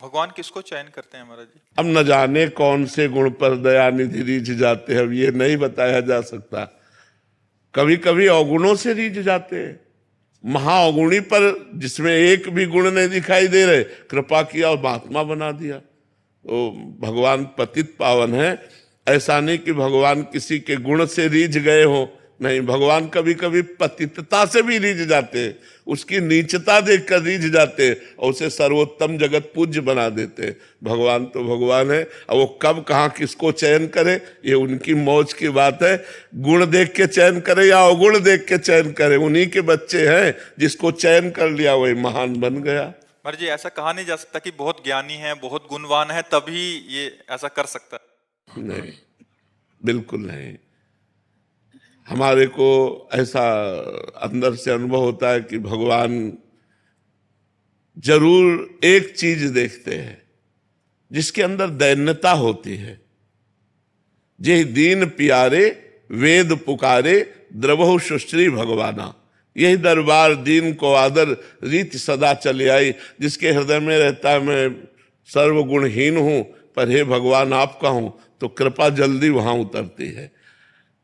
भगवान किसको चयन करते हैं महाराज जी? अब न जाने कौन से गुण पर दयानिधि रीझ जाते हैं, अब ये नहीं बताया जा सकता। कभी कभी अवगुणों से रीझ जाते हैं, महाअवगुणी पर जिसमें एक भी गुण नहीं दिखाई दे रहे, कृपा किया और महात्मा बना दिया। तो भगवान पतित पावन है। ऐसा नहीं कि भगवान किसी के गुण से रीझ गए हो, नहीं, भगवान कभी कभी पतितता से भी रीझ जाते हैं, उसकी नीचता देखकर रीझ जाते हैं और उसे सर्वोत्तम जगत पूज्य बना देते हैं। भगवान तो भगवान है, और वो कब कहाँ किसको चयन करे ये उनकी मौज की बात है। गुण देख के चयन करे या अवगुण देख के चयन करे, उन्हीं के बच्चे हैं, जिसको चयन कर लिया वही महान बन गया। महाराज जी ऐसा कहा नहीं जा सकता कि बहुत ज्ञानी है, बहुत गुणवान है तभी ये ऐसा कर सकता है? नहीं, बिल्कुल नहीं। हमारे को ऐसा अंदर से अनुभव होता है कि भगवान जरूर एक चीज देखते हैं जिसके अंदर दैन्यता होती है। जे दीन प्यारे वेद पुकारे द्रवहु सुश्री भगवाना, यही दरबार दीन को आदर रीत सदा चले आई। जिसके हृदय में रहता है मैं सर्वगुणहीन हूं, पर हे भगवान आपका हूं, तो कृपा जल्दी वहां उतरती है।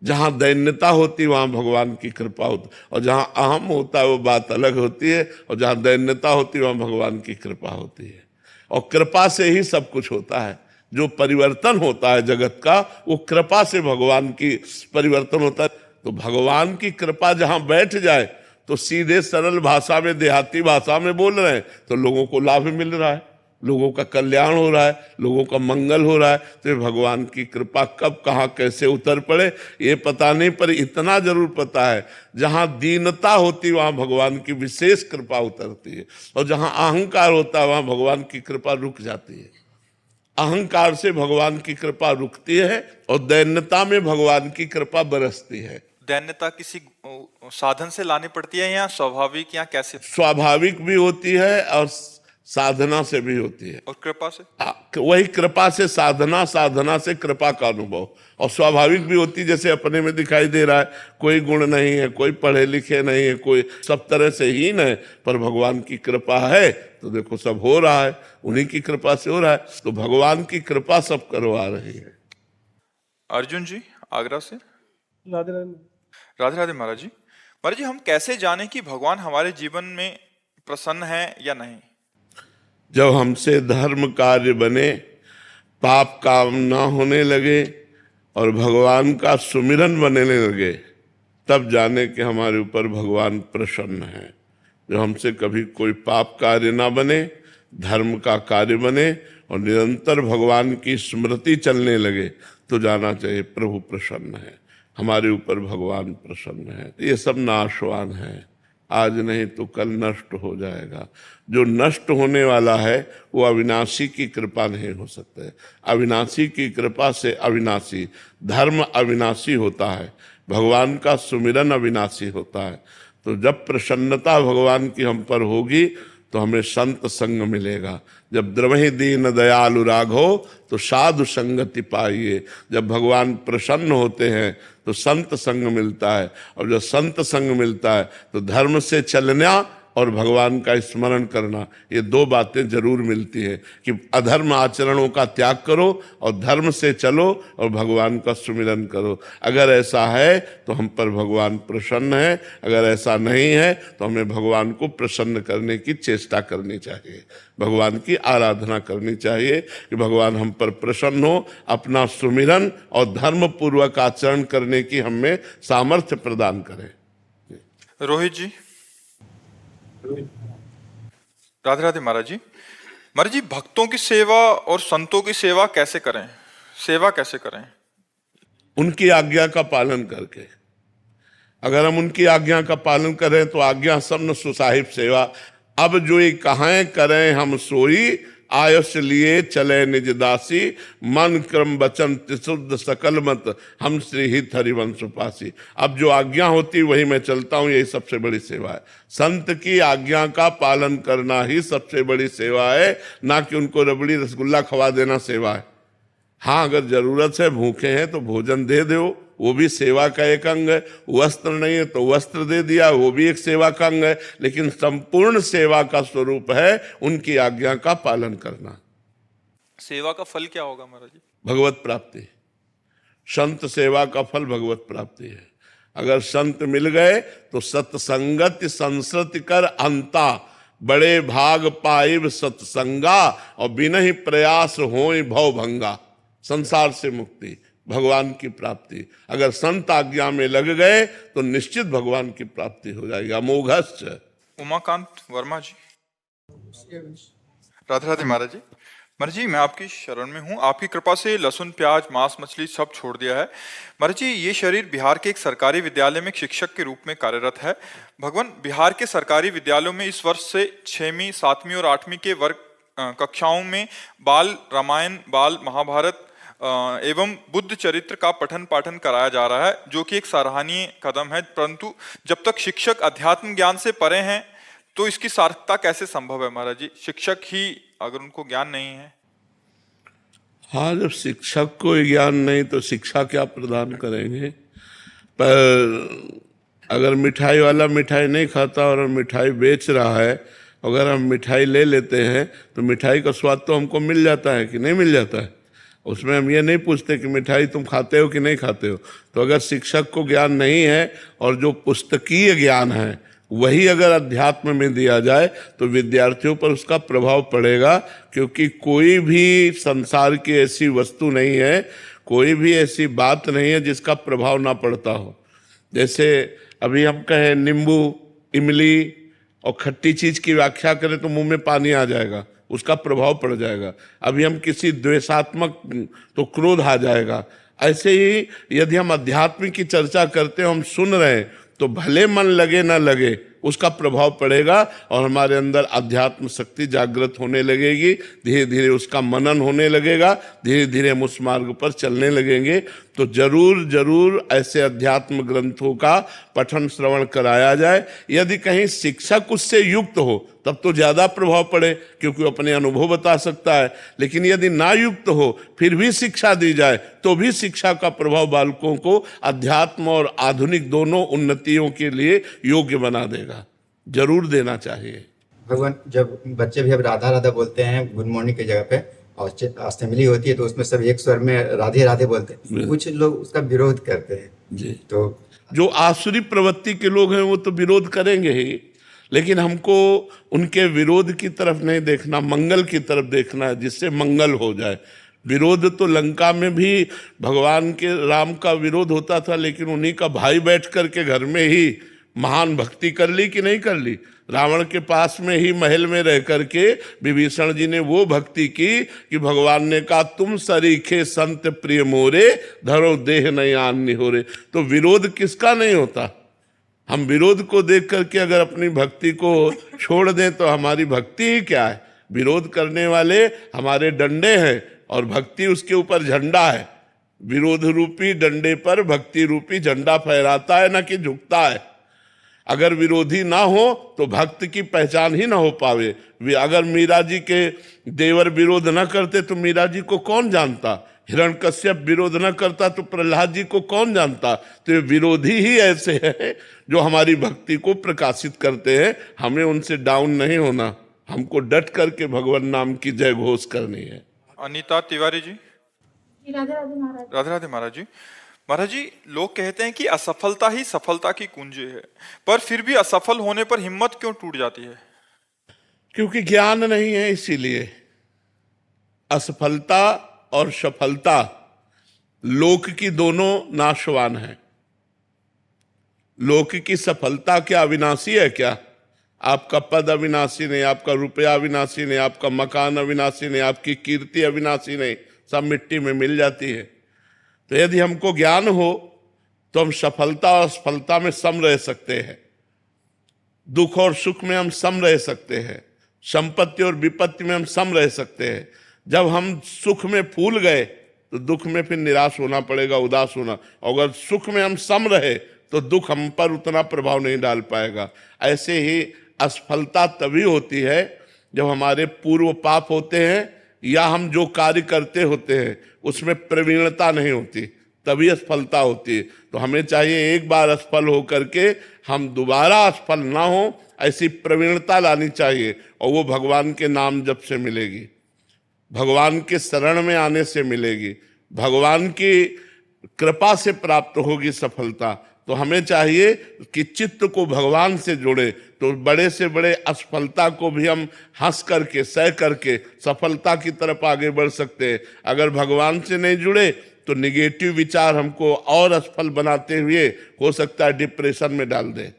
जहां दैन्यता होती वहां भगवान की कृपा होती, और जहां अहम होता है वो बात अलग होती है, और जहां दैन्यता होती है वहां भगवान की कृपा होती है। और कृपा से ही सब कुछ होता है। जो परिवर्तन होता है जगत का वो कृपा से भगवान की परिवर्तन होता है। तो भगवान की कृपा जहां बैठ जाए तो सीधे सरल भाषा में, देहाती भाषा में बोल रहे हैं तो लोगों को लाभ मिल रहा है, लोगों का कल्याण हो रहा है, लोगों का मंगल हो रहा है। तो भगवान की कृपा कब कहाँ कैसे उतर पड़े ये पता नहीं, पर इतना जरूर पता है जहां दीनता होती वहां भगवान की विशेष कृपा उतरती है, और जहां अहंकार होता है वहां भगवान की कृपा रुक जाती है। अहंकार से भगवान की कृपा रुकती है और दैन्यता में भगवान की कृपा बरसती है। दैन्यता किसी साधन से लानी पड़ती है या स्वाभाविक, या कैसे? स्वाभाविक भी होती है और साधना से भी होती है। और कृपा से? वही कृपा से साधना, साधना से कृपा का अनुभव। और स्वाभाविक भी होती, जैसे अपने में दिखाई दे रहा है, कोई गुण नहीं है, कोई पढ़े लिखे नहीं है, कोई सब तरह से हीन है, पर भगवान की कृपा है तो देखो सब हो रहा है, उन्हीं की कृपा से हो रहा है। तो भगवान की कृपा सब करवा रही है। अर्जुन जी आगरा से। राधे राधे। राधे राधे महाराज जी। महाराज जी हम कैसे जाने कि भगवान हमारे जीवन में प्रसन्न है या नहीं? जब हमसे धर्म कार्य बने, पाप काम ना होने लगे और भगवान का सुमिरन बनने लगे, तब जाने कि हमारे ऊपर भगवान प्रसन्न है। जब हमसे कभी कोई पाप कार्य ना बने, धर्म का कार्य बने और निरंतर भगवान की स्मृति चलने लगे, तो जाना चाहिए प्रभु प्रसन्न है, हमारे ऊपर भगवान प्रसन्न है। ये सब नाशवान है, आज नहीं तो कल नष्ट हो जाएगा। जो नष्ट होने वाला है वो अविनाशी की कृपा नहीं हो सकता है। अविनाशी की कृपा से अविनाशी, धर्म अविनाशी होता है, भगवान का सुमिरन अविनाशी होता है। तो जब प्रसन्नता भगवान की हम पर होगी तो हमें संत संग मिलेगा। जब द्रवहि दीन दयालु राघो तो साधु संगति पाइए। जब भगवान प्रसन्न होते हैं तो संत संग मिलता है, और जब संत संग मिलता है तो धर्म से चलना और भगवान का स्मरण करना, ये दो बातें जरूर मिलती है कि अधर्म आचरणों का त्याग करो और धर्म से चलो और भगवान का सुमिरन करो। अगर ऐसा है तो हम पर भगवान प्रसन्न है, अगर ऐसा नहीं है तो हमें भगवान को प्रसन्न करने की चेष्टा करनी चाहिए, भगवान की आराधना करनी चाहिए कि भगवान हम पर प्रसन्न हो, अपना सुमिरन और धर्म पूर्वक आचरण करने की हमें सामर्थ्य प्रदान करें। रोहित जी। राधे राधे महाराज जी। महाराज जी भक्तों की सेवा और संतों की सेवा कैसे करें, सेवा कैसे करें? उनकी आज्ञा का पालन करके। अगर हम उनकी आज्ञा का पालन करें तो आज्ञा सबन सुसाहिब सेवा। अब जो ये कहाँ करें हम सोई, आयुष लिए चले निज दासी, मन क्रम वचन त्रिशुद्ध सकल मत, हम श्री हित हरिवंश उपासी। अब जो आज्ञा होती वही मैं चलता हूँ, यही सबसे बड़ी सेवा है। संत की आज्ञा का पालन करना ही सबसे बड़ी सेवा है, ना कि उनको रबड़ी रसगुल्ला खवा देना सेवा है। हाँ, अगर जरूरत है, भूखे हैं तो भोजन दे दो, वो भी सेवा का एक अंग है। वस्त्र नहीं है तो वस्त्र दे दिया, वो भी एक सेवा का अंग है। लेकिन संपूर्ण सेवा का स्वरूप है उनकी आज्ञा का पालन करना। सेवा का फल क्या होगा महाराज जी? भगवत प्राप्ति। संत सेवा का फल भगवत प्राप्ति है। अगर संत मिल गए तो सत्संगति संसृति कर अंता, बड़े भाग पाइब सत्संगा, और बिना ही प्रयास होय भव भंगा। संसार से मुक्ति, भगवान की प्राप्ति। अगर संत आज्ञा में लग गए तो निश्चित भगवान की प्राप्ति हो जाएगी। अमोघश्च। उमाकांत वर्मा जी। राधे राधे महाराज जी। महाराज जी मैं आपकी शरण में हूँ। आपकी कृपा से लहसुन प्याज मांस मछली सब छोड़ दिया है। महाराज जी ये शरीर बिहार के एक सरकारी विद्यालय में एक शिक्षक के रूप में कार्यरत है। भगवान, बिहार के सरकारी विद्यालयों में इस वर्ष से 6वीं 7वीं और 8वीं के वर्ग कक्षाओं में बाल रामायण, बाल महाभारत एवं बुद्ध चरित्र का पठन पाठन कराया जा रहा है, जो कि एक सराहनीय कदम है। परंतु जब तक शिक्षक अध्यात्म ज्ञान से परे हैं तो इसकी सार्थकता कैसे संभव है महाराज जी? शिक्षक ही अगर उनको ज्ञान नहीं है। हाँ, जब शिक्षक को ज्ञान नहीं तो शिक्षा क्या प्रदान करेंगे? पर अगर मिठाई वाला मिठाई नहीं खाता और मिठाई बेच रहा है, अगर हम मिठाई ले लेते हैं तो मिठाई का स्वाद तो हमको मिल जाता है कि नहीं मिल जाता है? उसमें हम ये नहीं पूछते कि मिठाई तुम खाते हो कि नहीं खाते हो। तो अगर शिक्षक को ज्ञान नहीं है और जो पुस्तकीय ज्ञान है वही अगर अध्यात्म में दिया जाए तो विद्यार्थियों पर उसका प्रभाव पड़ेगा। क्योंकि कोई भी संसार की ऐसी वस्तु नहीं है, कोई भी ऐसी बात नहीं है जिसका प्रभाव ना पड़ता हो। जैसे अभी हम कहें नींबू, इमली और खट्टी चीज की व्याख्या करें तो मुंह में पानी आ जाएगा, उसका प्रभाव पड़ जाएगा। अभी हम किसी द्वेषात्मक तो क्रोध आ जाएगा। ऐसे ही यदि हम अध्यात्म की चर्चा करते हैं, हम सुन रहे हैं, तो भले मन लगे ना लगे उसका प्रभाव पड़ेगा और हमारे अंदर अध्यात्म शक्ति जागृत होने लगेगी। धीरे धीरे उसका मनन होने लगेगा, धीरे धीरे हम उस मार्ग पर चलने लगेंगे। तो जरूर जरूर ऐसे अध्यात्म ग्रंथों का पठन श्रवण कराया जाए। यदि कहीं शिक्षक उससे युक्त हो तब तो ज्यादा प्रभाव पड़े, क्योंकि वो अपने अनुभव बता सकता है। लेकिन यदि ना युक्त हो फिर भी शिक्षा दी जाए तो भी शिक्षा का प्रभाव बालकों को अध्यात्म और आधुनिक दोनों उन्नतियों के लिए योग्य बना देगा। जरूर देना चाहिए। भगवान, जब बच्चे भी अब राधा राधा बोलते हैं गुड मॉर्निंग की जगह पे, और असेंबली होती है तो उसमें सब एक स्वर में राधे राधे बोलते हैं, कुछ लोग उसका विरोध करते हैं जी। तो जो आसुरी प्रवृत्ति के लोग हैं वो तो विरोध करेंगे ही, लेकिन हमको उनके विरोध की तरफ नहीं देखना, मंगल की तरफ देखना है, जिससे मंगल हो जाए। विरोध तो लंका में भी भगवान के राम का विरोध होता था, लेकिन उन्हीं का भाई बैठ करके घर में ही महान भक्ति कर ली कि नहीं कर ली? रावण के पास में ही महल में रह करके विभीषण जी ने वो भक्ति की कि भगवान ने कहा तुम सरीखे संत प्रिय मोरे, धरो देह नहीं आन्नी हो रे। तो विरोध किसका नहीं होता? हम विरोध को देख करके अगर अपनी भक्ति को छोड़ दें तो हमारी भक्ति ही क्या है? विरोध करने वाले हमारे डंडे हैं और भक्ति उसके ऊपर झंडा है। विरोध रूपी डंडे पर भक्ति रूपी झंडा फहराता है, ना कि झुकता है। अगर विरोधी ना हो तो भक्त की पहचान ही ना हो पावे। अगर मीरा जी के देवर विरोध न करते तो मीरा जी को कौन जानता? हिरण्यकश्यप विरोध न करता तो प्रहलाद जी को कौन जानता? तो ये विरोधी ही ऐसे हैं जो हमारी भक्ति को प्रकाशित करते हैं। हमें उनसे डाउन नहीं होना, हमको डट करके भगवान नाम की जय घोष करनी है। अनीता तिवारी जी। राधे राधे महाराज। राधे राधे महाराज जी। महाराज जी, लोग कहते हैं कि असफलता ही सफलता की कुंजी है, पर फिर भी असफल होने पर हिम्मत क्यों टूट जाती है? क्योंकि ज्ञान नहीं है। इसीलिए असफलता और सफलता लोक की दोनों नाशवान है। लोक की सफलता क्या अविनाशी है क्या? आपका पद अविनाशी नहीं, आपका रुपया अविनाशी नहीं, आपका मकान अविनाशी नहीं, आपकी कीर्ति अविनाशी नहीं, सब मिट्टी में मिल जाती है। तो यदि हमको ज्ञान हो तो हम सफलता और असफलता में सम रह सकते हैं, दुख और सुख में हम सम रह सकते हैं, संपत्ति और विपत्ति में हम सम रह सकते हैं। जब हम सुख में फूल गए तो दुख में फिर निराश होना पड़ेगा, उदास होना। अगर सुख में हम सम रहे तो दुख हम पर उतना प्रभाव नहीं डाल पाएगा। ऐसे ही असफलता तभी होती है जब हमारे पूर्व पाप होते हैं या हम जो कार्य करते होते हैं उसमें प्रवीणता नहीं होती, तभी असफलता होती है। तो हमें चाहिए एक बार असफल हो करके हम दोबारा असफल ना हो, ऐसी प्रवीणता लानी चाहिए, और वो भगवान के नाम जप से मिलेगी, भगवान के शरण में आने से मिलेगी, भगवान की कृपा से प्राप्त होगी सफलता। तो हमें चाहिए कि चित्त को भगवान से जोड़े, तो बड़े से बड़े असफलता को भी हम हंस करके सह करके सफलता की तरफ आगे बढ़ सकते हैं। अगर भगवान से नहीं जुड़े तो निगेटिव विचार हमको और असफल बनाते हुए हो सकता है डिप्रेशन में डाल दे।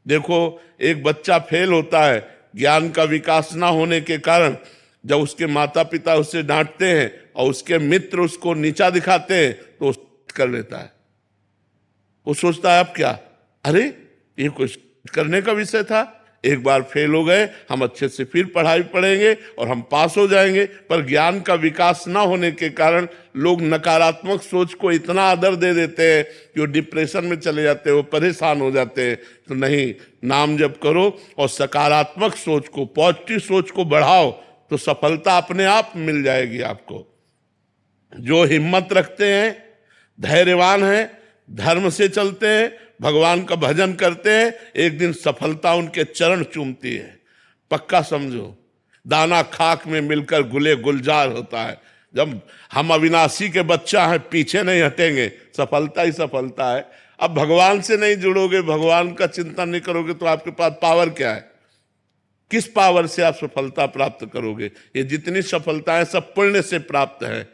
देखो, एक बच्चा फेल होता है ज्ञान का विकास ना होने के कारण, जब उसके माता पिता उसे डांटते हैं और उसके मित्र उसको नीचा दिखाते हैं तो वो कर लेता है। वो सोचता है अब क्या, अरे ये कुछ करने का विषय था, एक बार फेल हो गए, हम अच्छे से फिर पढ़ाई पढ़ेंगे और हम पास हो जाएंगे। पर ज्ञान का विकास ना होने के कारण लोग नकारात्मक सोच को इतना आदर दे देते हैं कि वो डिप्रेशन में चले जाते हैं, वो परेशान हो जाते हैं। तो नहीं, नाम जप करो और सकारात्मक सोच को, पॉजिटिव सोच को बढ़ाओ, तो सफलता अपने आप मिल जाएगी आपको। जो हिम्मत रखते हैं, धैर्यवान हैं, धर्म से चलते हैं, भगवान का भजन करते हैं, एक दिन सफलता उनके चरण चूमती है। पक्का समझो, दाना खाक में मिलकर गुले गुलजार होता है। जब हम अविनाशी के बच्चा हैं, पीछे नहीं हटेंगे, सफलता ही सफलता है। अब भगवान से नहीं जुड़ोगे, भगवान का चिंतन नहीं करोगे, तो आपके पास पावर क्या है? किस पावर से आप सफलता प्राप्त करोगे? ये जितनी सफलताएं सब पुण्य से प्राप्त है,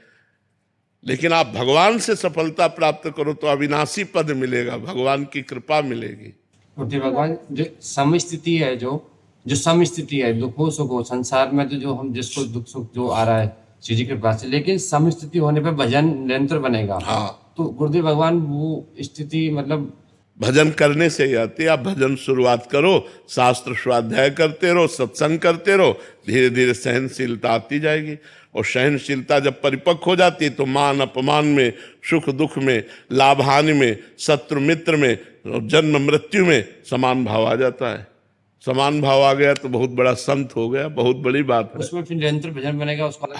लेकिन आप भगवान से सफलता प्राप्त करो तो अविनाशी पद मिलेगा, भगवान की कृपा मिलेगी। मूर्ति भगवान, जो समस्थिति है, जो समस्थिति है, दुखों सुखों, संसार में तो जो हम जिसको दुख सुख जो आ रहा है श्री जी की कृपा से, लेकिन समस्थिति होने पे भजन निरंतर बनेगा। हाँ, तो गुरुदेव भगवान वो स्थिति मतलब भजन करने से ही आती है। आप भजन शुरुआत करो, शास्त्र स्वाध्याय करते रहो, सत्संग करते रहो, धीरे धीरे सहनशीलता आती जाएगी। और सहनशीलता जब परिपक्व हो जाती है तो मान अपमान में, सुख दुख में, लाभ हानि में, शत्रु मित्र में, जन्म मृत्यु में समान भाव आ जाता है। समान भाव आ गया तो बहुत बड़ा संत हो गया, बहुत बड़ी बात है। उसमें फिर निरंतर भजन बनेगा उसका।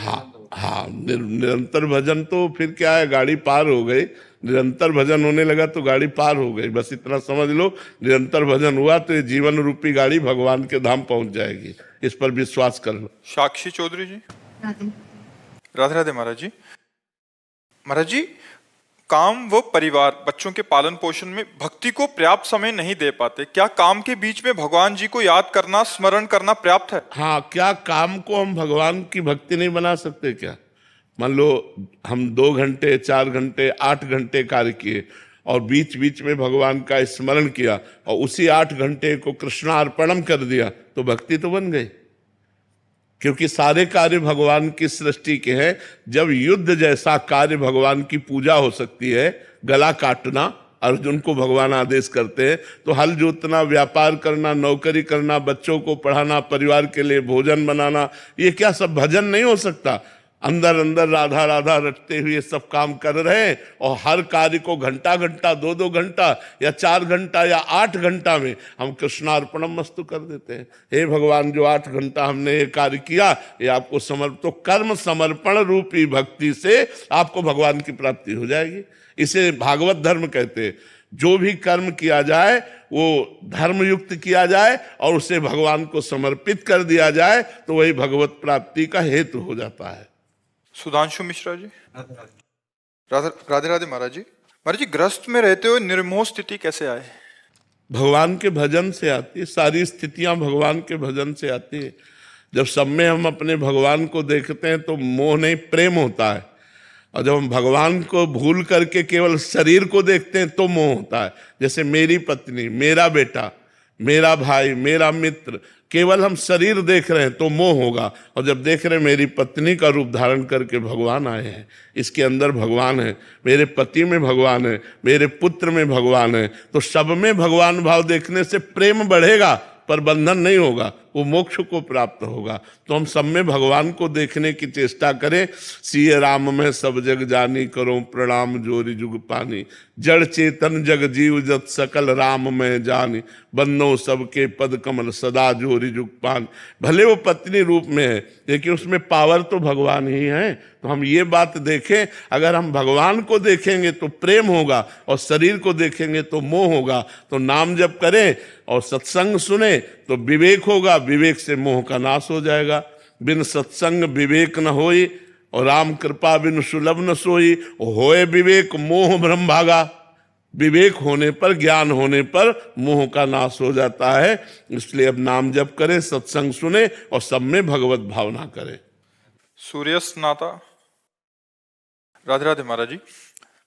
हाँ, निरंतर भजन तो फिर क्या है, गाड़ी पार हो गई। निरंतर भजन होने लगा तो गाड़ी पार हो गई, बस इतना समझ लो। निरंतर भजन हुआ तो ये जीवन रूपी गाड़ी भगवान के धाम पहुंच जाएगी, इस पर विश्वास कर लो। साक्षी चौधरी जी। राधे राधे राधे महाराज जी। महाराज जी, काम व परिवार, बच्चों के पालन पोषण में भक्ति को पर्याप्त समय नहीं दे पाते। क्या काम के बीच में भगवान जी को याद करना, स्मरण करना पर्याप्त है? हाँ, क्या काम को हम भगवान की भक्ति नहीं बना सकते क्या? मान लो हम 2 घंटे, 4 घंटे, 8 घंटे कार्य किए और बीच बीच में भगवान का स्मरण किया और उसी 8 घंटे को कृष्णार्पणम कर दिया, तो भक्ति तो बन गई। क्योंकि सारे कार्य भगवान की सृष्टि के हैं। जब युद्ध जैसा कार्य भगवान की पूजा हो सकती है, गला काटना अर्जुन को भगवान आदेश करते हैं, तो हल जोतना, व्यापार करना, नौकरी करना, बच्चों को पढ़ाना, परिवार के लिए भोजन बनाना, ये क्या सब भजन नहीं हो सकता? अंदर अंदर राधा राधा रटते हुए सब काम कर रहे हैं और हर कार्य को घंटा घंटा, 2-2 घंटा या 4 घंटा या 8 घंटा में हम कृष्णार्पणम मस्तु कर देते हैं। हे भगवान, जो 8 घंटा हमने ये कार्य किया, ये आपको समर्पित, तो कर्म समर्पण रूपी भक्ति से आपको भगवान की प्राप्ति हो जाएगी। इसे भागवत धर्म कहते हैं। जो भी कर्म किया जाए वो धर्मयुक्त किया जाए और उसे भगवान को समर्पित कर दिया जाए, तो वही भगवत प्राप्ति का हेतु हो जाता है। सुधांशु मिश्रा जी। राधे राधे महाराज जी। महाराज जी, ग्रस्त में रहते हुए निर्मोह स्थिति कैसे आए? भगवान के भजन से आती है, सारी स्थितियां भगवान के भजन से आती है। जब सब में हम अपने भगवान को देखते हैं तो मोह नहीं, प्रेम होता है। और जब हम भगवान को भूल करके केवल शरीर को देखते हैं तो मोह होता है। जैसे मेरी पत्नी, मेरा बेटा, मेरा भाई, मेरा मित्र, केवल हम शरीर देख रहे हैं तो मोह होगा। और जब देख रहे हैं मेरी पत्नी का रूप धारण करके भगवान आए हैं, इसके अंदर भगवान है, मेरे पति में भगवान है, मेरे पुत्र में भगवान है, तो सब में भगवान भाव देखने से प्रेम बढ़ेगा पर बंधन नहीं होगा। वो मोक्ष को प्राप्त होगा। तो हम सब में भगवान को देखने की चेष्टा करें। सिय राम में सब जग जानी, करो प्रणाम जोरी जुग पानी। जड़ चेतन जग जीव जत सकल राम में जानी, बन्नो सबके पद कमल सदा जोरी जुग पान। भले वो पत्नी रूप में है लेकिन उसमें पावर तो भगवान ही है। तो हम ये बात देखें, अगर हम भगवान को देखेंगे तो प्रेम होगा और शरीर को देखेंगे तो मोह होगा। तो नाम जप करें और सत्संग सुने तो विवेक होगा, विवेक से मोह का नाश हो जाएगा। बिन सत्संग विवेक न होई और राम कृपा बिन सुलभ न सोई। होए विवेक मोह भ्रम भागा, विवेक होने पर, ज्ञान होने पर मोह का नाश हो जाता है। इसलिए अब नाम जप करें, सत्संग सुने और सब में भगवत भावना करें। सूर्यस्त नाता। राधे राधे महाराज जी।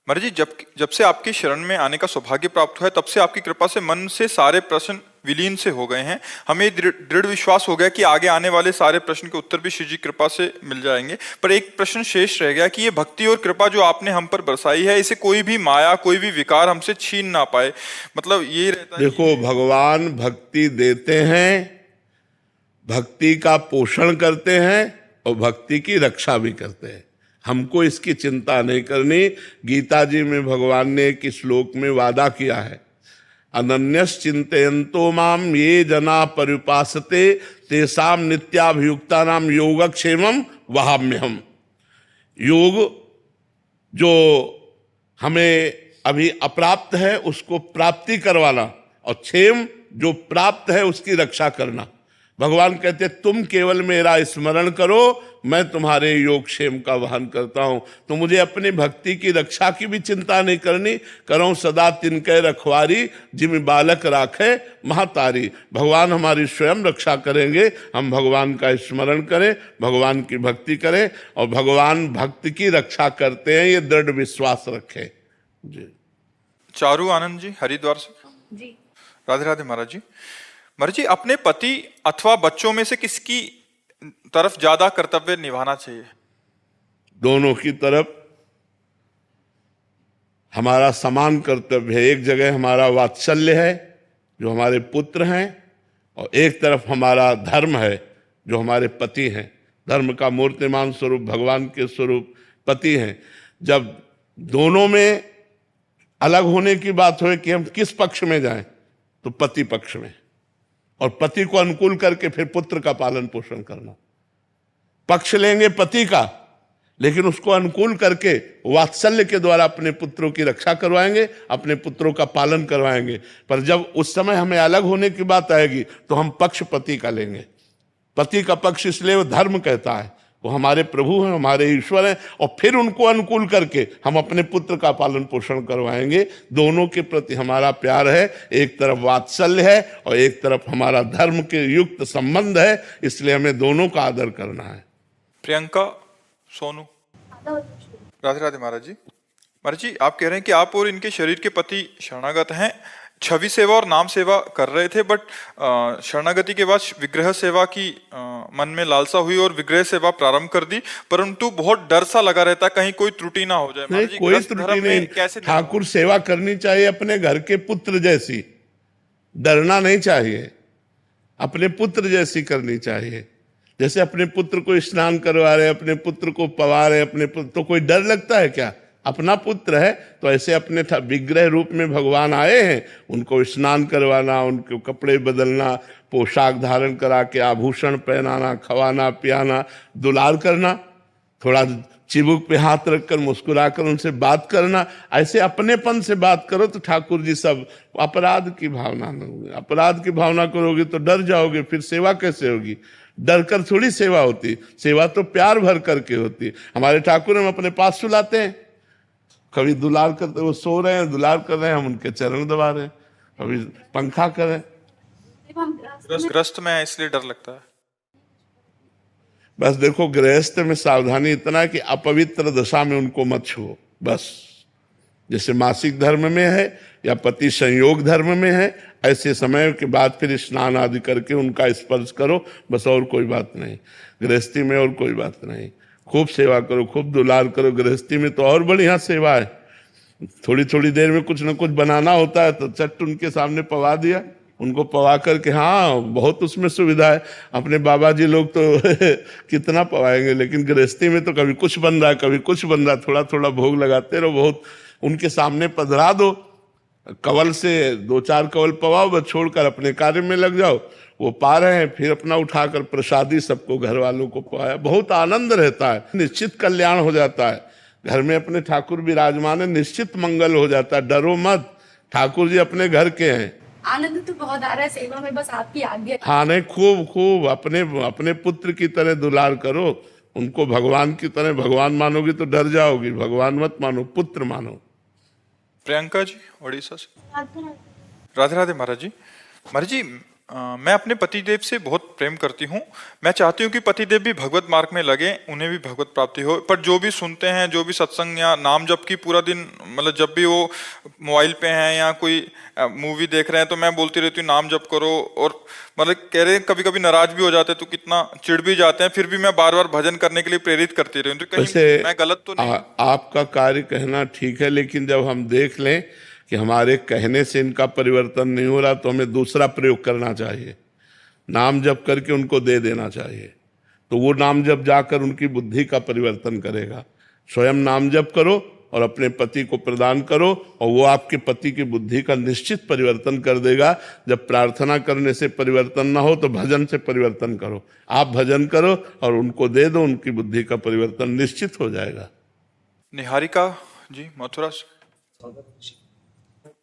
महाराज जी, जब से आपकी शरण में आने का सौभाग्य प्राप्त हुआ है तब से आपकी कृपा से मन से सारे प्रश्न विलीन से हो गए हैं। हमें दृढ़ विश्वास हो गया कि आगे आने वाले सारे प्रश्न के उत्तर भी श्री जी कृपा से मिल जाएंगे। पर एक प्रश्न शेष रह गया कि ये भक्ति और कृपा जो आपने हम पर बरसाई है, इसे कोई भी माया, कोई भी विकार हमसे छीन ना पाए। मतलब ये रहता है। देखो, भगवान भक्ति देते हैं, भक्ति का पोषण करते हैं और भक्ति की रक्षा भी करते हैं। हमको इसकी चिंता नहीं करनी। गीता जी में भगवान ने एक श्लोक में वादा किया है, अनन्यस चिंतयन्तो माम ये जना परिपासते तेषाम नित्याभियुक्ता नाम योगक्षेमम वहाम्यहम। योग जो हमें अभी अप्राप्त है उसको प्राप्ति करवाना और क्षेम जो प्राप्त है उसकी रक्षा करना। भगवान कहते तुम केवल मेरा स्मरण करो, मैं तुम्हारे योग क्षेम का वहन करता हूं। तो मुझे अपनी भक्ति की रक्षा की भी चिंता नहीं करनी। करो सदा तिनके रखवारी, जिम बालक राखे महातारी। भगवान हमारी स्वयं रक्षा करेंगे। हम भगवान का स्मरण करें, भगवान की भक्ति करें और भगवान भक्त की रक्षा करते हैं, ये दृढ़ विश्वास रखें जी। चारू आनंद जी हरिद्वार से। जी राधे राधे महाराज जी। महाराज जी, अपने पति अथवा बच्चों में से किसकी तरफ ज्यादा कर्तव्य निभाना चाहिए? दोनों की तरफ हमारा समान कर्तव्य है। एक जगह हमारा वात्सल्य है जो हमारे पुत्र हैं और एक तरफ हमारा धर्म है जो हमारे पति हैं। धर्म का मूर्तिमान स्वरूप भगवान के स्वरूप पति हैं। जब दोनों में अलग होने की बात हो कि हम किस पक्ष में जाएं, तो पति पक्ष में, और पति को अनुकूल करके फिर पुत्र का पालन पोषण करना। पक्ष लेंगे पति का, लेकिन उसको अनुकूल करके वात्सल्य के द्वारा अपने पुत्रों की रक्षा करवाएंगे, अपने पुत्रों का पालन करवाएंगे। पर जब उस समय हमें अलग होने की बात आएगी तो हम पक्ष पति का लेंगे। पति का पक्ष इसलिए वो धर्म कहता है, वो हमारे प्रभु हैं, हमारे ईश्वर हैं, और फिर उनको अनुकूल करके हम अपने पुत्र का पालन पोषण करवाएंगे। दोनों के प्रति हमारा प्यार है, एक तरफ वात्सल्य है और एक तरफ हमारा धर्म के युक्त संबंध है, इसलिए हमें दोनों का आदर करना है। प्रियंका सोनू। राधे राधे महाराज जी। महाराज जी, आप कह रहे हैं कि आप और इनके शरीर के पति शरणागत हैं, छवि सेवा और नाम सेवा कर रहे थे, बट शरणागति के बाद विग्रह सेवा की मन में लालसा हुई और विग्रह सेवा प्रारंभ कर दी, परंतु बहुत डर सा लगा रहता कहीं कोई त्रुटि ना हो जाए। नहीं, कोई त्रुटि नहीं। कैसे ठाकुर सेवा करनी चाहिए अपने घर के पुत्र जैसी, डरना नहीं चाहिए, अपने पुत्र जैसी करनी चाहिए। जैसे अपने पुत्र को स्नान करवा रहे, अपने पुत्र को पवा रहे, अपने पुत्र, तो कोई डर लगता है क्या? अपना पुत्र है तो ऐसे अपने विग्रह रूप में भगवान आए हैं, उनको स्नान करवाना, उनको कपड़े बदलना, पोशाक धारण करा के आभूषण पहनाना, खवाना पियाना, दुलार करना, थोड़ा चिबुक पे हाथ रखकर मुस्कुराकर उनसे बात करना। ऐसे अपनेपन से बात करो तो ठाकुर जी सब अपराध की भावना न होगी। अपराध की भावना करोगे तो डर जाओगे, फिर सेवा कैसे होगी? डर कर थोड़ी सेवा होती, सेवा तो प्यार भर करके होती। हमारे ठाकुर हम अपने पास सुलाते हैं, कभी दुलार करते, वो सो रहे हैं दुलार कर रहे हैं, हम उनके चरण दबा रहे हैं, कभी पंखा कर रहे हैं। ग्रस्त में है इसलिए डर लगता है। बस देखो, गृहस्थ में सावधानी इतना है कि अपवित्र दशा में उनको मत छुओ। बस जैसे मासिक धर्म में है या पति संयोग धर्म में है, ऐसे समय के बाद फिर स्नान आदि करके उनका स्पर्श करो, बस, और कोई बात नहीं। गृहस्थी में और कोई बात नहीं। खूब सेवा करो, खूब दुलार करो। गृहस्थी में तो और बढ़िया सेवा है। थोड़ी थोड़ी देर में कुछ न कुछ बनाना होता है तो चट उनके सामने पवा दिया, उनको पवा करके, हाँ बहुत उसमें सुविधा है। अपने बाबा जी लोग तो कितना पवाएंगे, लेकिन गृहस्थी में तो कभी कुछ बन रहा है, कभी कुछ बन रहा है, थोड़ा थोड़ा भोग लगाते रहो। बहुत उनके सामने पधरा दो, कवल से 2-4 कवल पवाओ, बस छोड़कर अपने कार्य में लग जाओ। वो पा रहे हैं, फिर अपना उठाकर प्रसादी सबको घर वालों को पवाया। बहुत आनंद रहता है, निश्चित कल्याण हो जाता है। घर में अपने ठाकुर विराजमान है, निश्चित मंगल हो जाता है। डरो मत, ठाकुर जी अपने घर के हैं। आनंद तो बहुत आ रहा है सेवा में, बस आपकी आज्ञा। हाँ नहीं, खूब खूब अपने पुत्र की तरह दुलार करो, उनको भगवान की तरह। भगवान मानोगी तो डर जाओगी, भगवान मत मानो, पुत्र मानो। प्रियंका जी ओडिशा से। राधे राधे महाराज जी। महाराज जी, मैं अपने पतिदेव से बहुत प्रेम करती हूँ। मैं चाहती हूँ कि पतिदेव भी भगवत मार्ग में लगे, उन्हें भी भगवत प्राप्ति हो। पर जो भी सुनते हैं, जो भी सत्संग या नाम जप की पूरा दिन, मतलब जब भी वो मोबाइल पे हैं या कोई मूवी देख रहे हैं, तो मैं बोलती रहती हूँ नाम जप करो। और मतलब कह रहे हैं, कभी कभी नाराज भी हो जाते हैं, तो कितना चिढ़ भी जाते हैं, फिर भी मैं बार बार भजन करने के लिए प्रेरित करती रही हूँ। तो कहीं मैं गलत तो नहीं? आपका कार्य कहना ठीक है, लेकिन जब हम देख लें कि हमारे कहने से इनका परिवर्तन नहीं हो रहा, तो हमें दूसरा प्रयोग करना चाहिए। नाम जप करके उनको दे देना चाहिए, तो वो नाम जप जाकर उनकी बुद्धि का परिवर्तन करेगा। स्वयं नाम जप करो और अपने पति को प्रदान करो, और वो आपके पति की बुद्धि का निश्चित परिवर्तन कर देगा। जब प्रार्थना करने से परिवर्तन ना हो तो भजन से परिवर्तन करो। आप भजन करो और उनको दे दो, उनकी बुद्धि का परिवर्तन निश्चित हो जाएगा। निहारिका जी मथुरा से।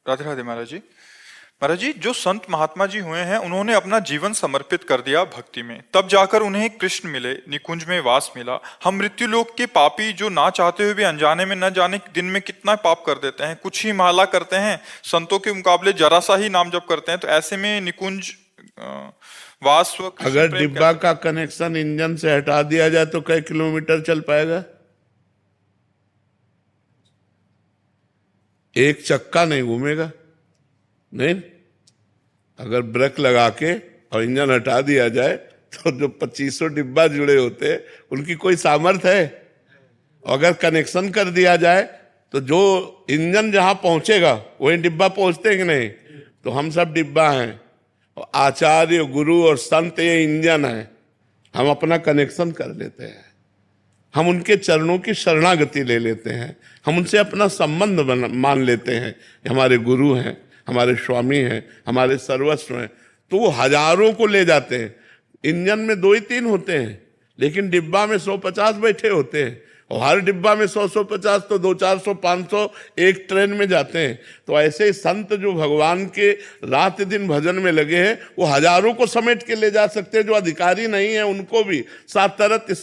राधे राधे महाराज जी। महाराज जी, जो संत महात्मा जी हुए हैं, उन्होंने अपना जीवन समर्पित कर दिया भक्ति में, तब जाकर उन्हें कृष्ण मिले, निकुंज में वास मिला। हम मृत्यु लोक के पापी, जो ना चाहते हुए भी अनजाने में न जाने दिन में कितना पाप कर देते हैं। कुछ ही माला करते हैं, संतों के मुकाबले जरा सा ही नाम जप करते हैं। तो ऐसे में निकुंज वास व कृष्ण अगर प्रेम डिब्बा का कनेक्शन इंजन से हटा दिया जाए तो कई किलोमीटर चल पाएगा? एक चक्का नहीं घूमेगा। नहीं, अगर ब्रेक लगा के और इंजन हटा दिया जाए तो जो 2500 डिब्बा जुड़े होते हैं उनकी कोई सामर्थ्य है? अगर कनेक्शन कर दिया जाए तो जो इंजन जहां पहुंचेगा वही डिब्बा पहुंचते हैं कि नहीं? तो हम सब डिब्बा हैं, आचार्य गुरु और संत ये इंजन है। हम अपना कनेक्शन कर लेते हैं, हम उनके चरणों की शरणागति ले लेते हैं, हम उनसे अपना संबंध मान लेते हैं। हमारे गुरु हैं, हमारे स्वामी हैं, हमारे सर्वस्व हैं। तो वो हजारों को ले जाते हैं। इंजन में 2 ही 3 होते हैं, लेकिन डिब्बा में 150 बैठे होते हैं, और हर डिब्बा में 100-150 तो 200-400-500 एक ट्रेन में जाते हैं। तो ऐसे संत जो भगवान के रात दिन भजन में लगे हैं, वो हजारों को समेट के ले जा सकते हैं। जो अधिकारी नहीं है उनको भी सात तरती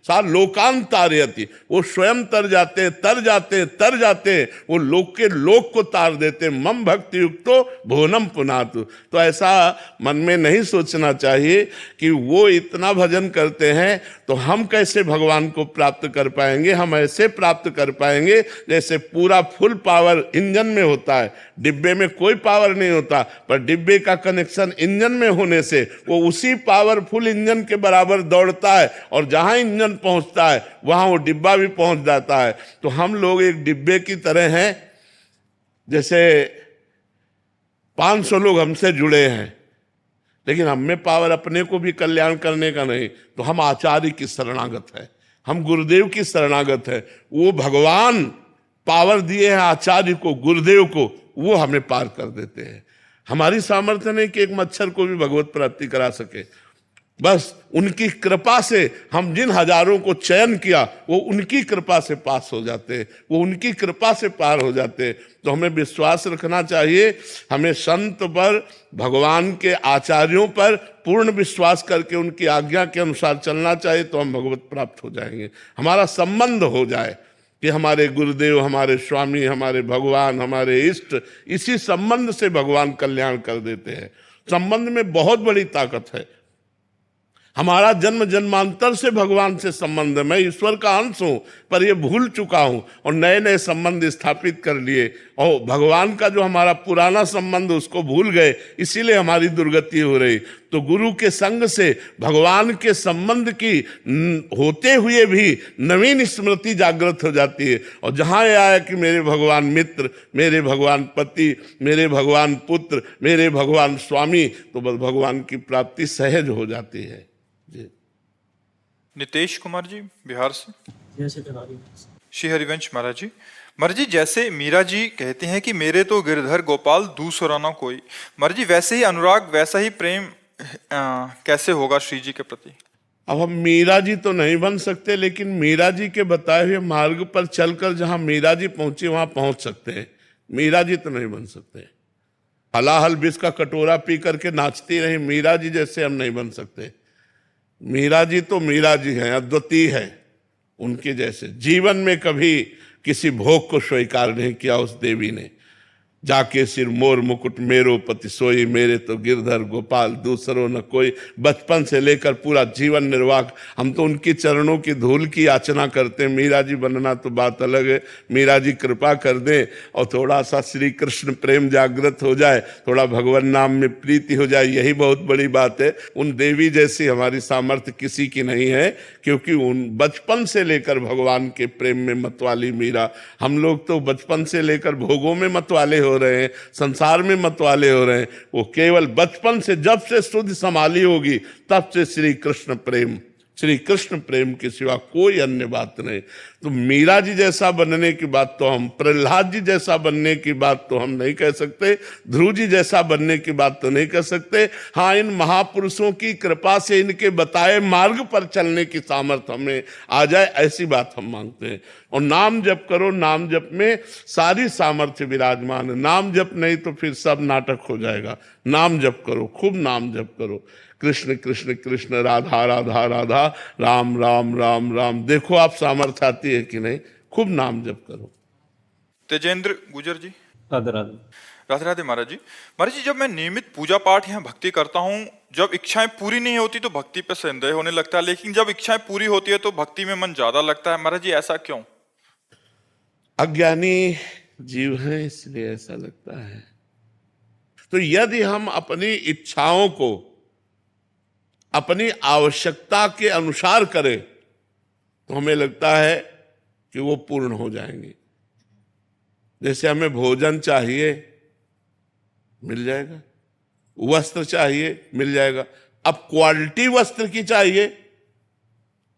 सा लोकांतारयति, वो स्वयं तर जाते हैं, वो लोक के लोक को तार देते हैं। मम भक्ति युक्तो भुवनम पुनातु। तो ऐसा मन में नहीं सोचना चाहिए कि वो इतना भजन करते हैं तो हम कैसे भगवान को प्राप्त कर पाएंगे। हम ऐसे प्राप्त कर पाएंगे जैसे पूरा फुल पावर इंजन में होता है। डिब्बे में कोई पावर नहीं होता, पर डिब्बे का कनेक्शन इंजन में होने से वो उसी पावरफुल इंजन के बराबर दौड़ता है, और जहां इंजन पहुंचता है वहां वो डिब्बा भी पहुंच जाता है। तो हम लोग एक डिब्बे की तरह हैं। जैसे 500 लोग हमसे जुड़े हैं, लेकिन हम में पावर अपने को भी कल्याण करने का नहीं, तो हम आचार्य की शरणागत है, हम गुरुदेव की शरणागत है। वो भगवान पावर दिए हैं आचार्य को, गुरुदेव को, वो हमें पार कर देते हैं। हमारी सामर्थ्य नहीं कि एक मच्छर को भी भगवत प्राप्ति करा सके। बस उनकी कृपा से हम जिन हजारों को चयन किया, वो उनकी कृपा से पास हो जाते हैं, वो उनकी कृपा से पार हो जाते हैं। तो हमें विश्वास रखना चाहिए, हमें संत पर, भगवान के आचार्यों पर पूर्ण विश्वास करके उनकी आज्ञा के अनुसार चलना चाहिए। तो हम भगवत प्राप्त हो जाएंगे। हमारा संबंध हो जाए कि हमारे गुरुदेव, हमारे स्वामी, हमारे भगवान, हमारे इष्ट, इसी संबंध से भगवान कल्याण कर देते हैं। संबंध में बहुत बड़ी ताकत है। हमारा जन्म जन्मांतर से भगवान से संबंध है। मैं ईश्वर का अंश हूं, पर ये भूल चुका हूं और नए नए संबंध स्थापित कर लिए, और भगवान का जो हमारा पुराना संबंध उसको भूल गए, इसीलिए हमारी दुर्गति हो रही। तो गुरु के संग से भगवान के संबंध की होते हुए भी नवीन स्मृति जागृत हो जाती है। और जहां यह आया कि मेरे भगवान मित्र, मेरे भगवान पति, मेरे भगवान पुत्र, मेरे भगवान स्वामी, तो बस भगवान की प्राप्ति सहज हो जाती है। जी। नितेश कुमार जी बिहार से। श्री हरिवंश महाराज जी। महाराज जी, जैसे मीरा जी कहते हैं कि मेरे तो गिरधर गोपाल दूसरा ना कोई, महाराज जी वैसे ही अनुराग, वैसा ही प्रेम कैसे होगा श्री जी के प्रति? अब हम मीरा जी तो नहीं बन सकते, लेकिन मीरा जी के बताए हुए मार्ग पर चलकर जहां मीरा जी पहुंचे वहां पहुंच सकते हैं। मीरा जी तो नहीं बन सकते। हलाहल विष का कटोरा पी करके नाचती रही मीरा जी जैसे हम नहीं बन सकते। मीरा जी तो मीरा जी हैं, अद्वितीय है। उनके जैसे जीवन में कभी किसी भोग को स्वीकार नहीं किया उस देवी ने। जाके सिर मोर मुकुट मेरो पति सोई, मेरे तो गिरधर गोपाल दूसरो न कोई। बचपन से लेकर पूरा जीवन निर्वाह हम तो उनकी चरणों की धूल की याचना करते हैं। मीरा जी बनना तो बात अलग है। मीरा जी कृपा कर दें और थोड़ा सा श्री कृष्ण प्रेम जागृत हो जाए, थोड़ा भगवान नाम में प्रीति हो जाए, यही बहुत बड़ी बात है। उन देवी जैसी हमारी सामर्थ्य किसी की नहीं है, क्योंकि उन बचपन से लेकर भगवान के प्रेम में मतवाली मीरा। हम लोग तो बचपन से लेकर भोगों में मतवाले हो रहे हैं, संसार में मतवाले हो रहे हैं। वो केवल बचपन से जब से शुद्ध संभाली होगी तब से श्री कृष्ण प्रेम के सिवा कोई अन्य बात नहीं। तो मीरा जी जैसा बनने की बात तो हम, प्रहलाद जी जैसा बनने की बात तो हम नहीं कह सकते, ध्रुव जी जैसा बनने की बात तो नहीं कह सकते। हाँ, इन महापुरुषों की कृपा से इनके बताए मार्ग पर चलने की सामर्थ्य हमें आ जाए, ऐसी बात हम मांगते हैं। और नाम जप करो, नाम जप में सारी सामर्थ्य विराजमान है। नाम जप नहीं तो फिर सब नाटक हो जाएगा। नाम जप करो, खूब नाम जप करो। कृष्ण कृष्ण कृष्ण, राधा राधा राधा, राम राम राम राम। देखो आप सामर्थ्य आती है कि नहीं। खूब नाम जप करो। तेजेंद्र गुजर जी। राधे राधे। राधे राधे महाराज जी। महाराज जी, जब मैं नियमित पूजा पाठ या भक्ति करता हूँ, जब इच्छाएं पूरी नहीं होती तो भक्ति पे संदेह होने लगता है, लेकिन जब इच्छाएं पूरी होती है तो भक्ति में मन ज्यादा लगता है। महाराज जी ऐसा क्यों? अज्ञानी जीव हैं इसलिए ऐसा लगता है। तो यदि हम अपनी इच्छाओं को अपनी आवश्यकता के अनुसार करें तो हमें लगता है कि वो पूर्ण हो जाएंगे। जैसे हमें भोजन चाहिए, मिल जाएगा। वस्त्र चाहिए, मिल जाएगा। अब क्वालिटी वस्त्र की चाहिए,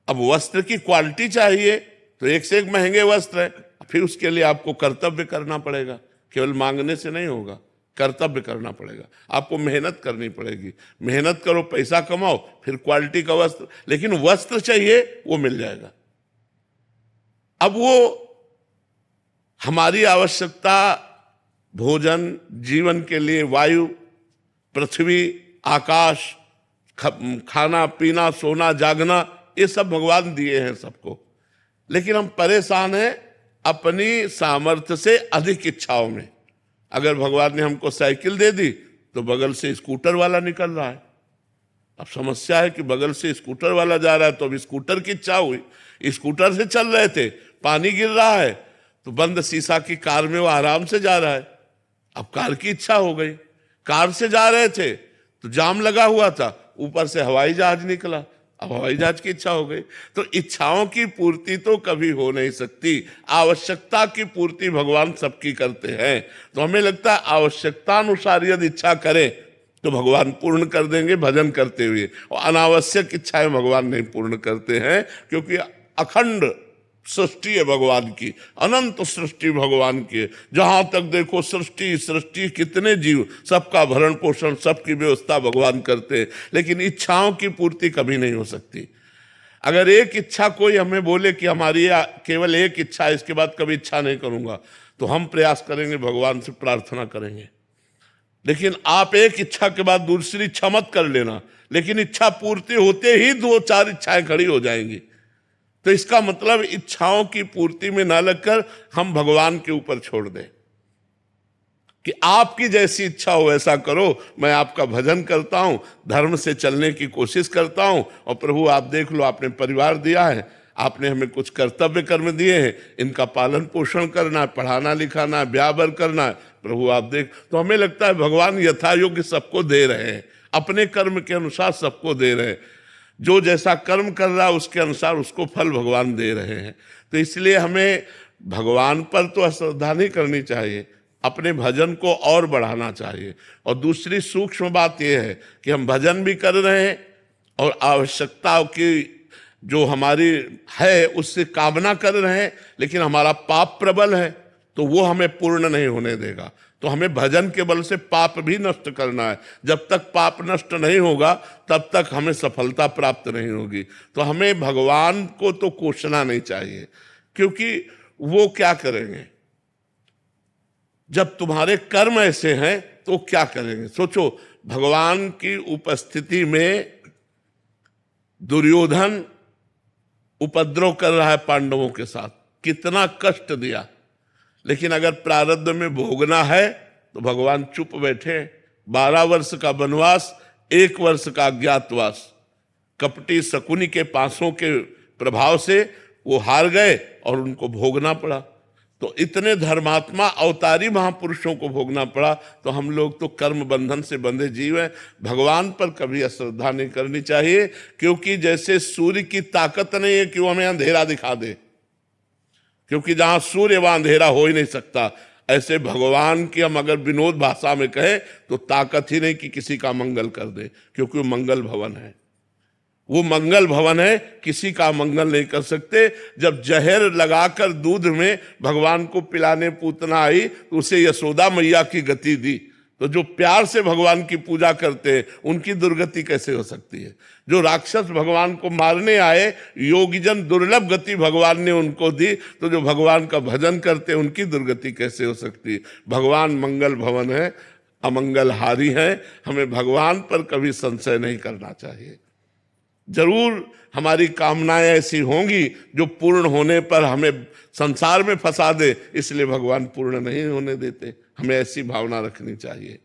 अब वस्त्र की क्वालिटी चाहिए तो एक से एक महंगे वस्त्र है। फिर उसके लिए आपको कर्तव्य करना पड़ेगा, केवल मांगने से नहीं होगा। कर्तव्य करना पड़ेगा, आपको मेहनत करनी पड़ेगी। मेहनत करो, पैसा कमाओ, फिर क्वालिटी का वस्त्र। लेकिन वस्त्र चाहिए वो मिल जाएगा। अब वो हमारी आवश्यकता, भोजन, जीवन के लिए वायु, पृथ्वी, आकाश, खाना पीना, सोना जागना, ये सब भगवान दिए हैं सबको। लेकिन हम परेशान हैं अपनी सामर्थ्य से अधिक इच्छाओं में। अगर भगवान ने हमको साइकिल दे दी तो बगल से स्कूटर वाला निकल रहा है। अब समस्या है कि बगल से स्कूटर वाला जा रहा है तो अब स्कूटर की इच्छा हुई। स्कूटर से चल रहे थे, पानी गिर रहा है तो बंद शीशा की कार में वो आराम से जा रहा है। अब कार की इच्छा हो गई। कार से जा रहे थे तो जाम लगा हुआ था, ऊपर से हवाई जहाज निकला, अब हवाई जहाज की इच्छा हो गई। तो इच्छाओं की पूर्ति तो कभी हो नहीं सकती। आवश्यकता की पूर्ति भगवान सबकी करते हैं। तो हमें लगता है आवश्यकता अनुसार यदि इच्छा करें तो भगवान पूर्ण कर देंगे भजन करते हुए। और अनावश्यक इच्छाएं भगवान नहीं पूर्ण करते हैं, क्योंकि अखंड सृष्टि है भगवान की, अनंत सृष्टि भगवान की। जहां तक देखो सृष्टि कितने जीव, सबका भरण पोषण, सबकी व्यवस्था भगवान करते हैं। लेकिन इच्छाओं की पूर्ति कभी नहीं हो सकती। अगर एक इच्छा कोई हमें बोले कि हमारी केवल एक इच्छा है, इसके बाद कभी इच्छा नहीं करूंगा, तो हम प्रयास करेंगे, भगवान से प्रार्थना करेंगे। लेकिन आप एक इच्छा के बाद दूसरी इच्छा मत कर लेना, लेकिन इच्छा पूर्ति होते ही 2-4 इच्छाएं खड़ी हो जाएंगी। तो इसका मतलब इच्छाओं की पूर्ति में ना लगकर हम भगवान के ऊपर छोड़ दें कि आपकी जैसी इच्छा हो वैसा करो। मैं आपका भजन करता हूं, धर्म से चलने की कोशिश करता हूं, और प्रभु आप देख लो, आपने परिवार दिया है, आपने हमें कुछ कर्तव्य कर्म दिए हैं, इनका पालन पोषण करना है, पढ़ाना लिखाना है, ब्याह बर करना है। प्रभु आप देख, तो हमें लगता है भगवान यथा योग्य सबको दे रहे हैं। अपने कर्म के अनुसार सबको दे रहे हैं। जो जैसा कर्म कर रहा है उसके अनुसार उसको फल भगवान दे रहे हैं। तो इसलिए हमें भगवान पर तो अश्रद्धा नहीं करनी चाहिए, अपने भजन को और बढ़ाना चाहिए। और दूसरी सूक्ष्म बात यह है कि हम भजन भी कर रहे हैं और आवश्यकताओं की जो हमारी है उससे कामना कर रहे हैं, लेकिन हमारा पाप प्रबल है तो वो हमें पूर्ण नहीं होने देगा। तो हमें भजन के बल से पाप भी नष्ट करना है। जब तक पाप नष्ट नहीं होगा तब तक हमें सफलता प्राप्त नहीं होगी। तो हमें भगवान को तो कोसना नहीं चाहिए, क्योंकि वो क्या करेंगे जब तुम्हारे कर्म ऐसे हैं तो क्या करेंगे। सोचो, भगवान की उपस्थिति में दुर्योधन उपद्रव कर रहा है पांडवों के साथ, कितना कष्ट दिया, लेकिन अगर प्रारब्ध में भोगना है तो भगवान चुप बैठे। 12 वर्ष का वनवास, 1 वर्ष का अज्ञातवास, कपटी शकुनी के पासों के प्रभाव से वो हार गए और उनको भोगना पड़ा। तो इतने धर्मात्मा अवतारी महापुरुषों को भोगना पड़ा। तो हम लोग तो कर्म बंधन से बंधे जीव हैं। भगवान पर कभी अश्रद्धा नहीं करनी चाहिए, क्योंकि जैसे सूर्य की ताकत नहीं है कि वो हमें अंधेरा दिखा दे, क्योंकि जहां सूर्य वहां अंधेरा हो ही नहीं सकता। ऐसे भगवान की हम अगर विनोद भाषा में कहें तो ताकत ही नहीं कि किसी का मंगल कर दे, क्योंकि वो मंगल भवन है। वो मंगल भवन है, किसी का मंगल नहीं कर सकते। जब जहर लगाकर दूध में भगवान को पिलाने पूतना आई तो उसे यशोदा मैया की गति दी। तो जो प्यार से भगवान की पूजा करते हैं उनकी दुर्गति कैसे हो सकती है। जो राक्षस भगवान को मारने आए, योगीजन दुर्लभ गति भगवान ने उनको दी, तो जो भगवान का भजन करते हैं उनकी दुर्गति कैसे हो सकती है। भगवान मंगल भवन है, अमंगल हारी है। हमें भगवान पर कभी संशय नहीं करना चाहिए। जरूर हमारी कामनाएं ऐसी होंगी जो पूर्ण होने पर हमें संसार में फंसा दे, इसलिए भगवान पूर्ण नहीं होने देते। हमें ऐसी भावना रखनी चाहिए।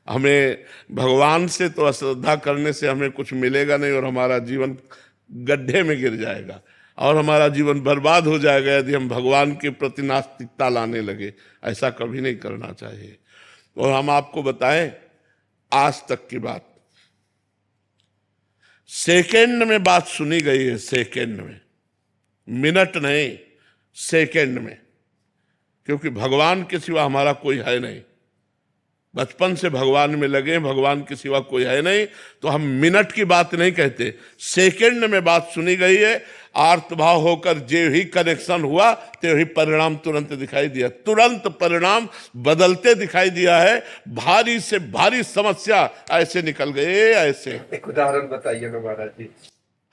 हमें भगवान से तो अश्रद्धा करने से हमें कुछ मिलेगा नहीं, और हमारा जीवन गड्ढे में गिर जाएगा और हमारा जीवन बर्बाद हो जाएगा यदि हम भगवान के प्रति नास्तिकता लाने लगे। ऐसा कभी नहीं करना चाहिए। और हम आपको बताएं आज तक की बात, सेकंड में बात सुनी गई है, सेकंड में, मिनट नहीं, सेकंड में, क्योंकि भगवान के सिवा हमारा कोई है नहीं। बचपन से भगवान में लगे, भगवान के सिवा कोई है नहीं। तो हम मिनट की बात नहीं कहते, सेकंड में बात सुनी गई है। आर्तभाव होकर जे ही कनेक्शन हुआ ते ही परिणाम तुरंत दिखाई दिया, तुरंत परिणाम बदलते दिखाई दिया है। भारी से भारी समस्या ऐसे निकल गए। ऐसे एक उदाहरण बताइए ना महाराज जी।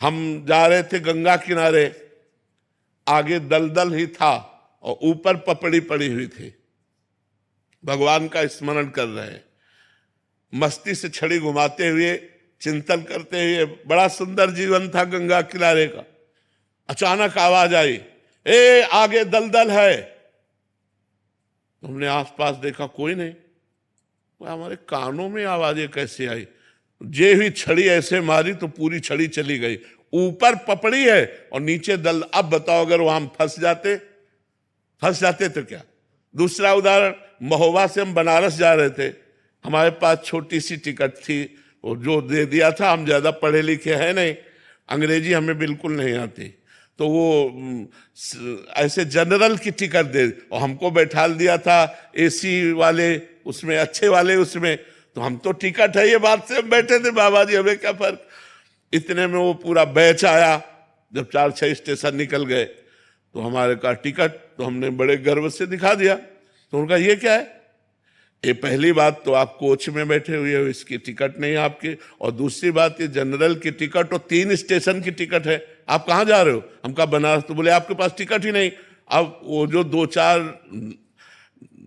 हम जा रहे थे गंगा किनारे, आगे दलदल ही था और ऊपर पपड़ी पड़ी हुई थी। भगवान का स्मरण कर रहे हैं, मस्ती से छड़ी घुमाते हुए, चिंतन करते हुए। बड़ा सुंदर जीवन था गंगा किनारे का। अचानक आवाज आई, ए आगे दलदल है। हमने आसपास देखा, कोई नहीं। हमारे कानों में आवाजें कैसे आई। जे ही छड़ी ऐसे मारी तो पूरी छड़ी चली गई। ऊपर पपड़ी है और नीचे दल। अब बताओ अगर वहां फंस जाते तो क्या। दूसरा उदाहरण, महोबा से हम बनारस जा रहे थे। हमारे पास छोटी सी टिकट थी, वो जो दे दिया था। हम ज्यादा पढ़े लिखे हैं नहीं, अंग्रेजी हमें बिल्कुल नहीं आती, तो वो ऐसे जनरल की टिकट दे और हमको बैठा दिया था एसी वाले उसमें, अच्छे वाले उसमें। तो हम तो टिकट है ये बात से हम बैठे थे, बाबा जी हमें क्या फर्क। इतने में वो पूरा बैच आया। जब 4-6 स्टेशन निकल गए तो हमारे का टिकट, तो हमने बड़े गर्व से दिखा दिया। तो उनका ये क्या है। ये पहली बात तो आप कोच में बैठे हुए हो, इसकी टिकट नहीं आपकी। और दूसरी बात, ये जनरल की टिकट और 3 स्टेशन की टिकट है। आप कहाँ जा रहे हो। हम कहा बनारस। तो बोले आपके पास टिकट ही नहीं। अब वो जो 2-4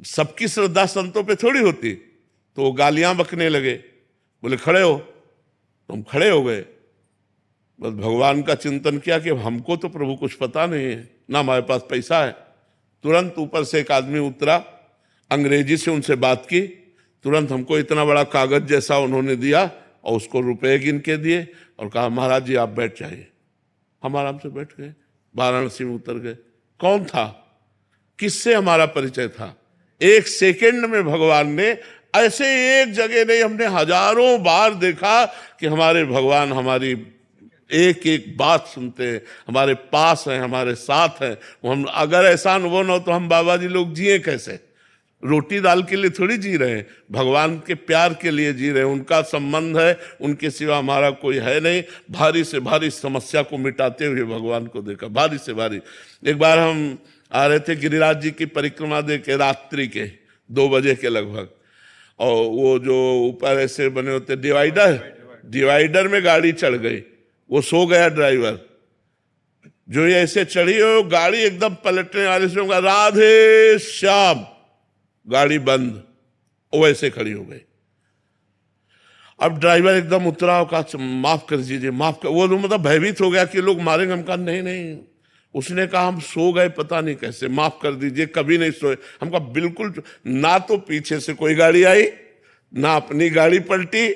सबकी श्रद्धा संतों पे थोड़ी होती, तो वो गालियां बकने लगे। बोले खड़े हो। तो हम खड़े हो गए। बस भगवान का चिंतन किया कि हमको तो प्रभु कुछ पता नहीं है, ना हमारे पास पैसा है। तुरंत ऊपर से एक आदमी उतरा, अंग्रेजी से उनसे बात की। तुरंत हमको इतना बड़ा कागज जैसा उन्होंने दिया और उसको रुपए गिन के दिए और कहा महाराज जी आप बैठ जाइए। हम आराम से बैठ गए, वाराणसी में उतर गए। कौन था, किससे हमारा परिचय था। 1 सेकंड में भगवान ने ऐसे एक जगह नहीं, हमने हजारों बार देखा कि हमारे भगवान हमारी एक एक बात सुनते हैं, हमारे पास हैं, हमारे साथ हैं। हम अगर ऐसा अनुभव न हो तो हम बाबा जी लोग जिए कैसे? रोटी दाल के लिए थोड़ी जी रहे हैं, भगवान के प्यार के लिए जी रहे हैं। उनका संबंध है, उनके सिवा हमारा कोई है नहीं। भारी से भारी समस्या को मिटाते हुए भगवान को देखा, भारी से भारी। एक बार हम आ रहे थे गिरिराज जी की परिक्रमा दे के, रात्रि के 2 बजे के लगभग, और वो जो ऊपर ऐसे बने होते डिवाइडर में गाड़ी चढ़ गई। वो सो गया ड्राइवर, जो ये ऐसे चढ़ी हो गाड़ी एकदम पलटने वाले से होगा, राधे श्याम, गाड़ी बंद, वो ऐसे खड़ी हो गई। अब ड्राइवर एकदम उतरा और कहा माफ कर दीजिए, माफ कर। वो मतलब भयभीत हो गया कि लोग मारेंगे। हम कहा नहीं नहीं, उसने कहा हम सो गए पता नहीं कैसे, माफ कर दीजिए, कभी नहीं सोए। हम कहा बिल्कुल ना, तो पीछे से कोई गाड़ी आई ना अपनी गाड़ी पलटी,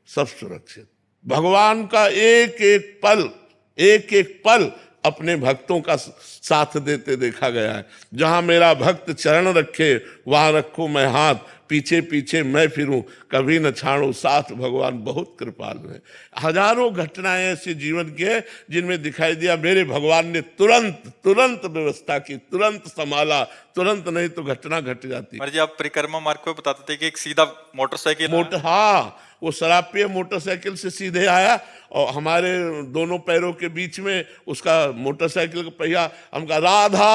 सब सुरक्षित। भगवान का एक एक पल अपने भक्तों का साथ देते देखा गया है। जहां मेरा भक्त चरण रखे वहां रखूं मैं हाथ, पीछे पीछे मैं फिरूं, कभी न छाड़ू साथ। भगवान बहुत कृपालु है। हजारों घटनाएं ऐसे जीवन की है जिनमें दिखाई दिया मेरे भगवान ने तुरंत व्यवस्था की, तुरंत संभाला, तुरंत नहीं तो घटना घट जाती। जी आप परिक्रमा मार्ग पे बताते थे कि एक सीधा मोटरसाइकिल हाँ, वो शराब पिए मोटरसाइकिल से सीधे आया और हमारे दोनों पैरों के बीच में उसका मोटरसाइकिल का पहिया। हम कहा राधा,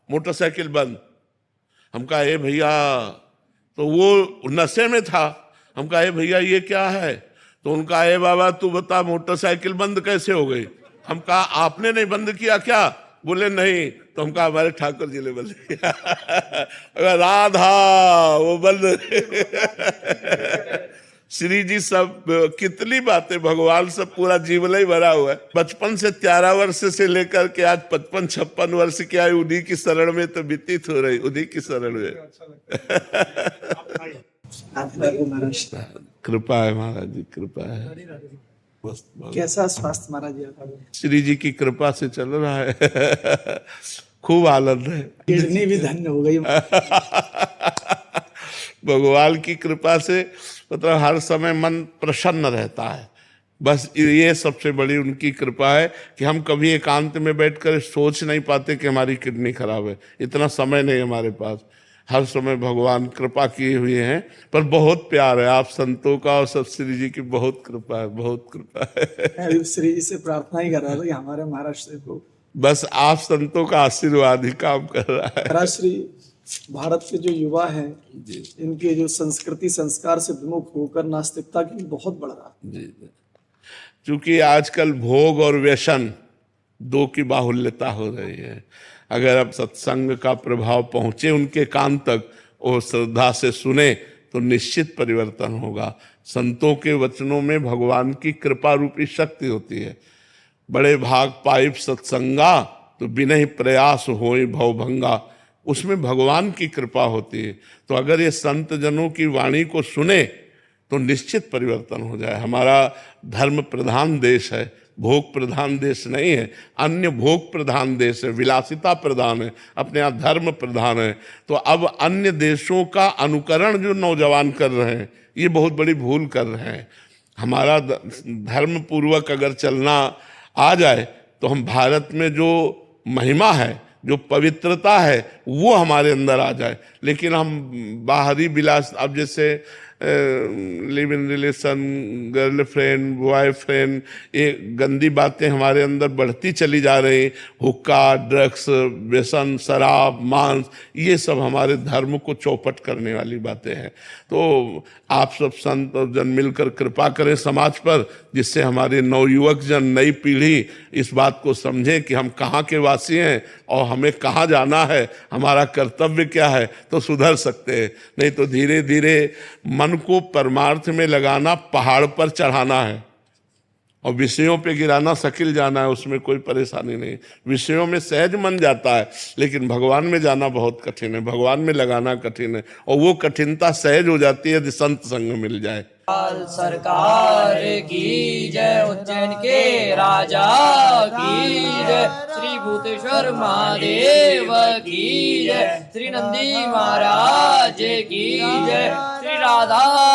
मोटरसाइकिल बंद। हम कहा ए भैया, तो वो नशे में था। हम कहा ए भैया ये क्या है? तो उनका ए बाबा तू बता मोटरसाइकिल बंद कैसे हो गई? हम कहा आपने नहीं बंद किया क्या? बोले नहीं। तो हम कहा हमारे ठाकुर जी ने बंद किया। राधा वो बंद। श्री जी सब कितनी बातें, भगवान सब पूरा जीवन ही भरा हुआ है। बचपन से 13 वर्ष से लेकर के आज 55-56 वर्ष की आयु उन्हीं की शरण में तो व्यतीत हो रही, उन्हीं की शरण में। कृपा है महाराज जी, कृपा है। कैसा स्वास्थ्य महाराज जी आपका? श्री जी की कृपा से चल रहा है। खूब आनंद है। किडनी भी धन्य हो गई। भगवान की कृपा से मतलब हर समय मन प्रसन्न रहता है। बस ये सबसे बड़ी उनकी कृपा है कि हम कभी एकांत में बैठकर सोच नहीं पाते कि हमारी किडनी खराब है। इतना समय नहीं हमारे पास। हर समय भगवान कृपा किए हुए हैं। पर बहुत प्यार है आप संतों का, और सब श्री जी की बहुत कृपा है, बहुत कृपा है। श्री जी से प्रार्थना ही कर रहा था कि हमारे महाराष्ट्र को बस आप संतों का आशीर्वाद ही काम कर रहा है। महाराज श्री भारत के जो युवा हैं, इनके जो संस्कृति संस्कार से विमुख होकर नास्तिकता की बहुत बढ़ रहा है। जी, क्योंकि आजकल भोग और व्यसन 2 की बाहुल्यता हो रही है। अगर अब सत्संग का प्रभाव पहुंचे उनके कान तक, वो श्रद्धा से सुने, तो निश्चित परिवर्तन होगा। संतों के वचनों में भगवान की कृपा रूपी शक्ति होती है। बड़े भाग पाइप सत्संगा, तो बिना ही प्रयास होए भवभंगा। उसमें भगवान की कृपा होती है। तो अगर ये संत जनों की वाणी को सुने तो निश्चित परिवर्तन हो जाए। हमारा धर्म प्रधान देश है, भोग प्रधान देश नहीं है। अन्य भोग प्रधान देश है, विलासिता प्रधान है, अपने यहाँ धर्म प्रधान है। तो अब अन्य देशों का अनुकरण जो नौजवान कर रहे हैं, ये बहुत बड़ी भूल कर रहे हैं। हमारा धर्म पूर्वक अगर चलना आ जाए तो हम भारत में जो महिमा है, जो पवित्रता है, वो हमारे अंदर आ जाए। लेकिन हम बाहरी विलास, अब जैसे live in relation, girlfriend, boyfriend, ये गंदी बातें हमारे अंदर बढ़ती चली जा रही। हुक्का, ड्रग्स, व्यसन, शराब, मांस, ये सब हमारे धर्म को चौपट करने वाली बातें हैं। तो आप सब संत और जन मिलकर कृपा करें समाज पर, जिससे हमारे नवयुवक जन, नई पीढ़ी इस बात को समझे कि हम कहाँ के वासी हैं और हमें कहाँ जाना है, हमारा कर्तव्य क्या है, तो सुधर सकते हैं। नहीं तो धीरे धीरे मन को परमार्थ में लगाना पहाड़ पर चढ़ाना है और विषयों पे गिराना शकील जाना है। उसमें कोई परेशानी नहीं। विषयों में सहज मन जाता है, लेकिन भगवान में जाना बहुत कठिन है, भगवान में लगाना कठिन है। और वो कठिनता सहज हो जाती है यदि संत संग मिल जाए। सरकार की जय, उज्जैन के राजा की जय, श्री भूतेश्वर महादेव की जय, श्री नंदी महाराज की जय, श्री राधा